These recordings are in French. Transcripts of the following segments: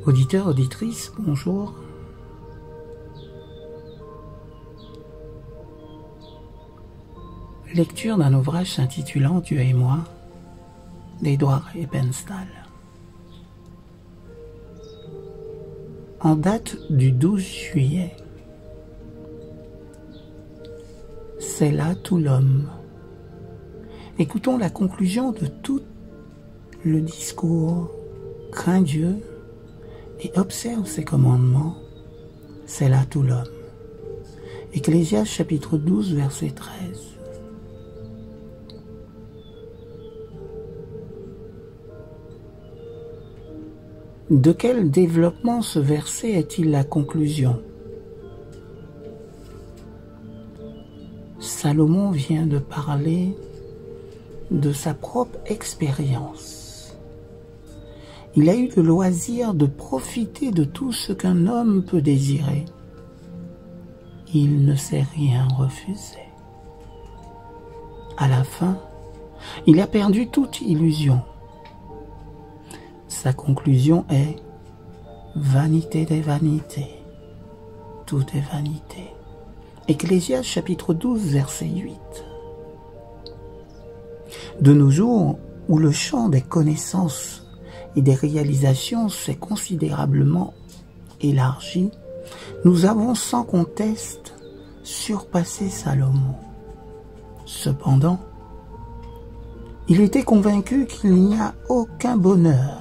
Auditeurs, auditrices, bonjour. Lecture d'un ouvrage s'intitulant Dieu et moi, d'Edouard Eppenstal. En date du 12 juillet, c'est là tout l'homme. Écoutons la conclusion de tout le discours. Crains Dieu et observe ses commandements, c'est là tout l'homme. Ecclésiaste chapitre 12, verset 13. De quel développement ce verset est-il la conclusion? Salomon vient de parler de sa propre expérience. Il a eu le loisir de profiter de tout ce qu'un homme peut désirer. Il ne s'est rien refusé. À la fin, il a perdu toute illusion. Sa conclusion est « vanité des vanités, tout est vanité ». Ecclésiaste chapitre 12, verset 8. De nos jours, où le champ des connaissances et des réalisations s'est considérablement élargi, nous avons sans conteste surpassé Salomon. Cependant, il était convaincu qu'il n'y a aucun bonheur,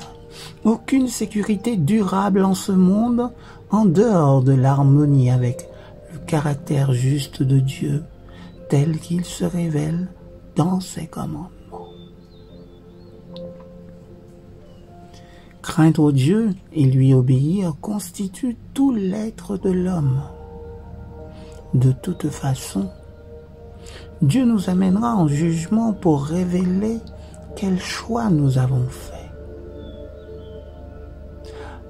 aucune sécurité durable en ce monde en dehors de l'harmonie avec le caractère juste de Dieu tel qu'il se révèle dans ses commandements. Craindre Dieu et lui obéir constitue tout l'être de l'homme. De toute façon, Dieu nous amènera en jugement pour révéler quel choix nous avons fait.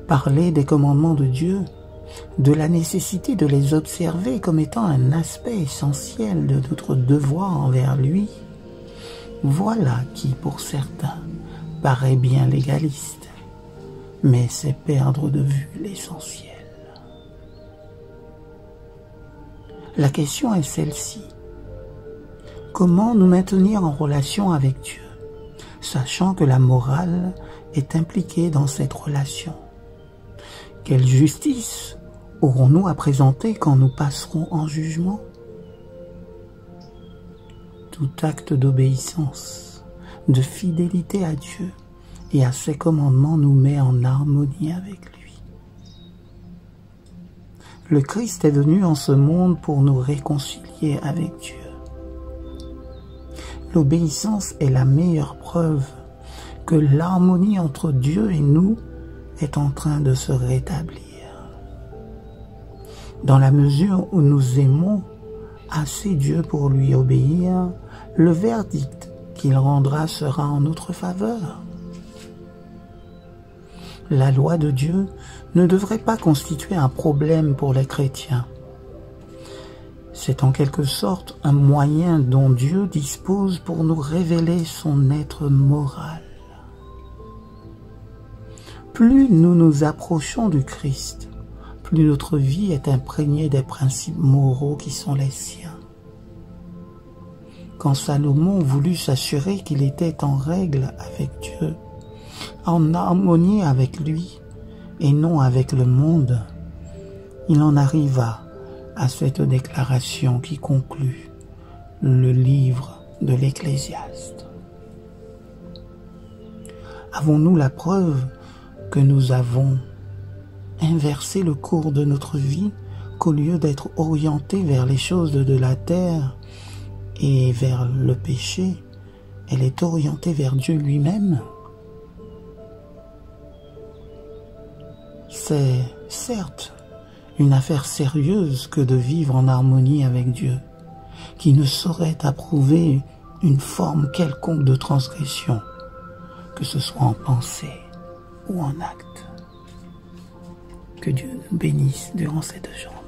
Parler des commandements de Dieu, de la nécessité de les observer comme étant un aspect essentiel de notre devoir envers lui, voilà qui, pour certains, paraît bien légaliste. Mais c'est perdre de vue l'essentiel. La question est celle-ci. Comment nous maintenir en relation avec Dieu, sachant que la morale est impliquée dans cette relation? Quelle justice aurons-nous à présenter quand nous passerons en jugement? Tout acte d'obéissance, de fidélité à Dieu et à ses commandements nous met en harmonie avec lui. Le Christ est venu en ce monde pour nous réconcilier avec Dieu. L'obéissance est la meilleure preuve que l'harmonie entre Dieu et nous est en train de se rétablir. Dans la mesure où nous aimons assez Dieu pour lui obéir, le verdict qu'il rendra sera en notre faveur. La loi de Dieu ne devrait pas constituer un problème pour les chrétiens. C'est en quelque sorte un moyen dont Dieu dispose pour nous révéler son être moral. Plus nous nous approchons du Christ, plus notre vie est imprégnée des principes moraux qui sont les siens. Quand Salomon voulut s'assurer qu'il était en règle avec Dieu, en harmonie avec lui et non avec le monde, il en arriva à cette déclaration qui conclut le livre de l'Ecclésiaste. Avons-nous la preuve que nous avons inversé le cours de notre vie, qu'au lieu d'être orientés vers les choses de la terre et vers le péché, elle est orientée vers Dieu lui-même? C'est certes une affaire sérieuse que de vivre en harmonie avec Dieu, qui ne saurait approuver une forme quelconque de transgression, que ce soit en pensée ou en acte. Que Dieu nous bénisse durant cette journée.